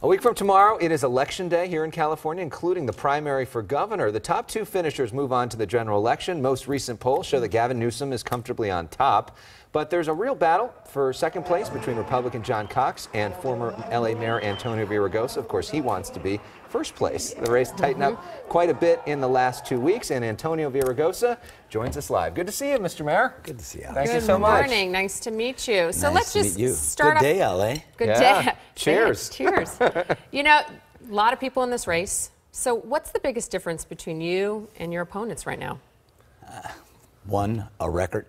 A week from tomorrow, it is Election Day here in California, including the primary for governor. The top two finishers move on to the general election. Most recent polls show that Gavin Newsom is comfortably on top. But there's a real battle for second place between Republican John Cox and former LA Mayor Antonio Villaraigosa. Of course, he wants to be first place. The race tightened up quite a bit in the last 2 weeks, and Antonio Villaraigosa joins us live. Good to see you, Mr. Mayor. Good to see you. Thank you so much. Good morning. Nice to meet you. So let's just start off. Good day, LA. Good day. Cheers. Cheers. You know, a lot of people in this race. So what's the biggest difference between you and your opponents right now? One, a record.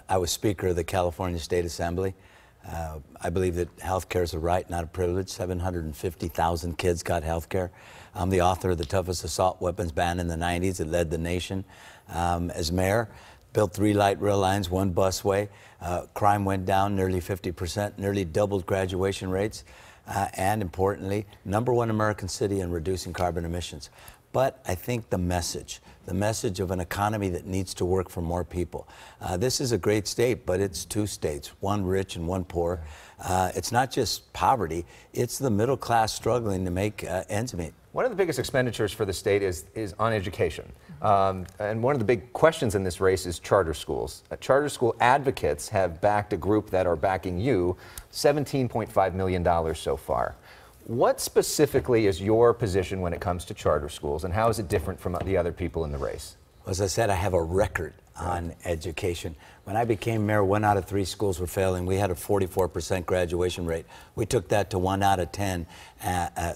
I was Speaker of the California State Assembly. I believe that health care is a right, not a privilege. 750,000 kids got health care. I'm the author of the toughest assault weapons ban in the 90s. It led the nation. As mayor, built 3 light rail lines, 1 busway. Crime went down nearly 50%, nearly doubled graduation rates. And importantly, #1 American city in reducing carbon emissions. But I think the message of an economy that needs to work for more people. This is a great state, but it's 2 states, one rich and one poor. It's not just poverty, it's the middle class struggling to make ends meet. One of the biggest expenditures for the state is on education. And one of the big questions in this race is charter schools. Charter school advocates have backed a group that are backing you, $17.5 million so far. What specifically is your position when it comes to charter schools, and how is it different from the other people in the race? As I said, I have a record on education. When I became mayor, 1 out of 3 schools were failing. We had a 44% graduation rate. We took that to 1 out of 10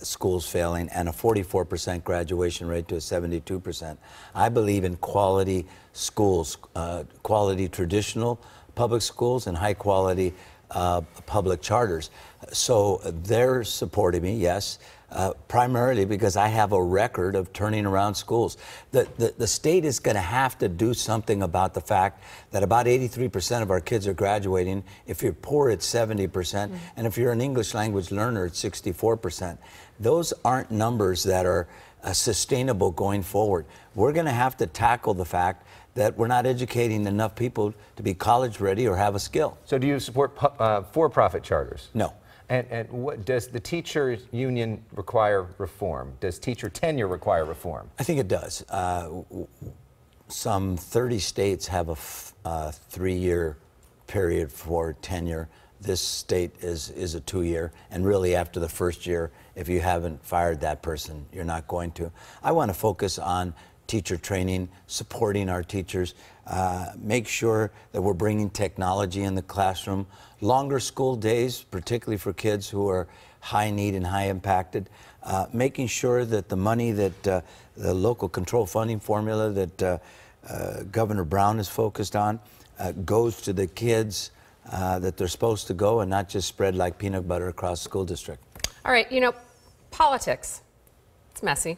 schools failing, and a 44% graduation rate to a 72%. I believe in quality schools, quality traditional public schools and high quality public charters. So they're supporting me, yes, primarily because I have a record of turning around schools. The state is going to have to do something about the fact that about 83% of our kids are graduating. If you're poor, it's 70%, and if you're an English language learner, it's 64%. Those aren't numbers that are sustainable going forward. We're going to have to tackle the fact that we're not educating enough people to be college ready or have a skill. So do you support for-profit charters? No. And what, does the teachers union require reform? Does teacher tenure require reform? I think it does. Some 30 states have a 3-year period for tenure. This state is a 2-year, and really after the first year, if you haven't fired that person, you're not going to. I want to focus on teacher training, supporting our teachers, make sure that we're bringing technology in the classroom, longer school days, particularly for kids who are high need and high impacted, making sure that the money that the local control funding formula that Governor Brown is focused on goes to the kids that they're supposed to go and not just spread like peanut butter across the school district. All right, you know, politics, it's messy.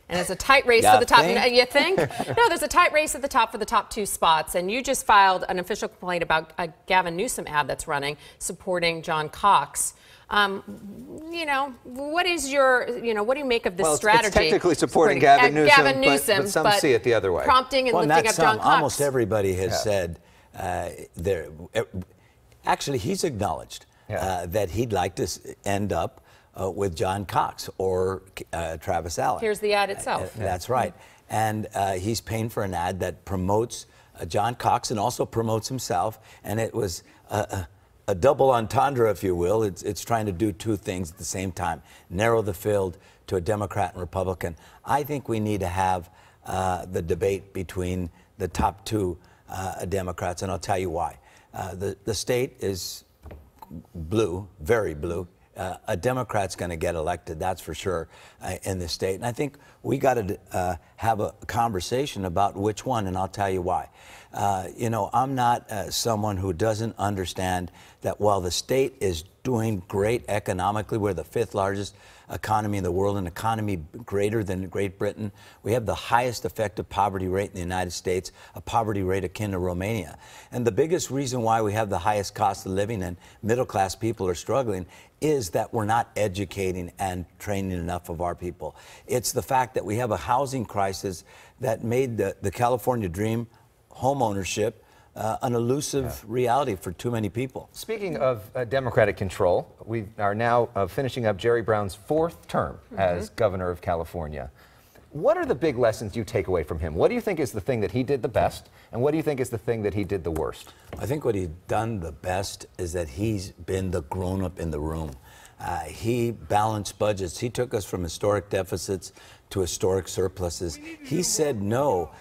And it's a tight race for the top. You think? No, there's a tight race at the top for the top 2 spots. And you just filed an official complaint about a Gavin Newsom ad that's running supporting John Cox. You know, what is your, what do you make of this strategy? It's technically supporting Gavin Newsom, but some see it the other way. Prompting and lifting up John Cox. Almost everybody has said actually, he's acknowledged that he'd like to end up with John Cox or Travis Allen. Here's the ad itself. That's right. And he's paying for an ad that promotes John Cox and also promotes himself. And it was a double entendre, if you will. It's trying to do 2 things at the same time. Narrow the field to a Democrat and Republican. I think we need to have the debate between the top 2 Democrats, and I'll tell you why. The state is blue, very blue. A Democrat's going to get elected, that's for sure, in this state. And I think we got to have a conversation about which one, and I'll tell you why. I'm not someone who doesn't understand that while the state is doing great economically, we're the 5th largest economy in the world, an economy greater than Great Britain. We have the highest effective poverty rate in the United States, a poverty rate akin to Romania. And the biggest reason why we have the highest cost of living and middle-class people are struggling is that we're not educating and training enough of our people. It's the fact that we have a housing crisis that made the California dream, home ownership, an elusive reality for too many people. Speaking of Democratic control, we are now finishing up Jerry Brown's 4th term as governor of California. What are the big lessons you take away from him? What do you think is the thing that he did the best, and what do you think is the thing that he did the worst? I think what he's done the best is that he's been the grown-up in the room. He balanced budgets. He took us from historic deficits to historic surpluses. He said no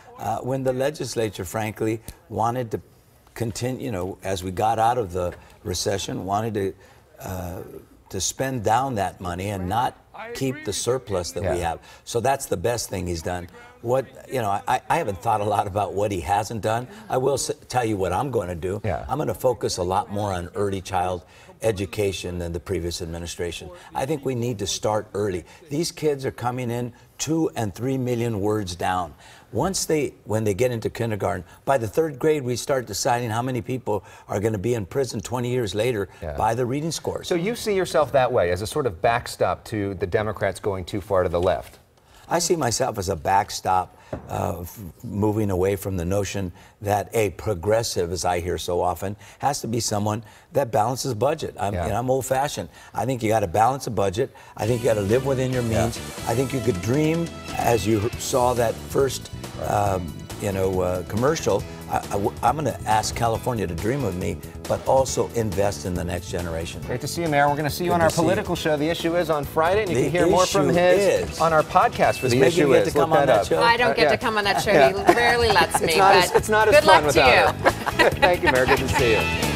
when the legislature, frankly, wanted to continue, you know, as we got out of the recession, wanted to spend down that money and not keep the surplus that we have. So that's the best thing he's done. What, you know, I haven't thought a lot about what he hasn't done. I will tell you what I'm going to do. I'm going to focus a lot more on early child education than the previous administration. I think we need to start early. These kids are coming in 2 and 3 million words down. When they get into kindergarten, by the 3rd grade, we start deciding how many people are going to be in prison 20 years later by the reading scores. So you see yourself that way, as a sort of backstop to the Democrats going too far to the left? I see myself as a backstop, moving away from the notion that a progressive, as I hear so often, has to be someone that balances budget. I'm old-fashioned. I think you got to balance a budget. I think you got to live within your means. I think you could dream, as you saw that first, commercial. I'm going to ask California to dream with me, but also invest in the next generation. Great to see you, Mayor. We're going to see you on our political show. The Issue Is on Friday, and you can hear more from his on our podcast for The Issue Is. Look that up. I don't get to come on that show. He rarely lets me. It's not as fun without good luck to you. Thank you, Mayor. Good to see you.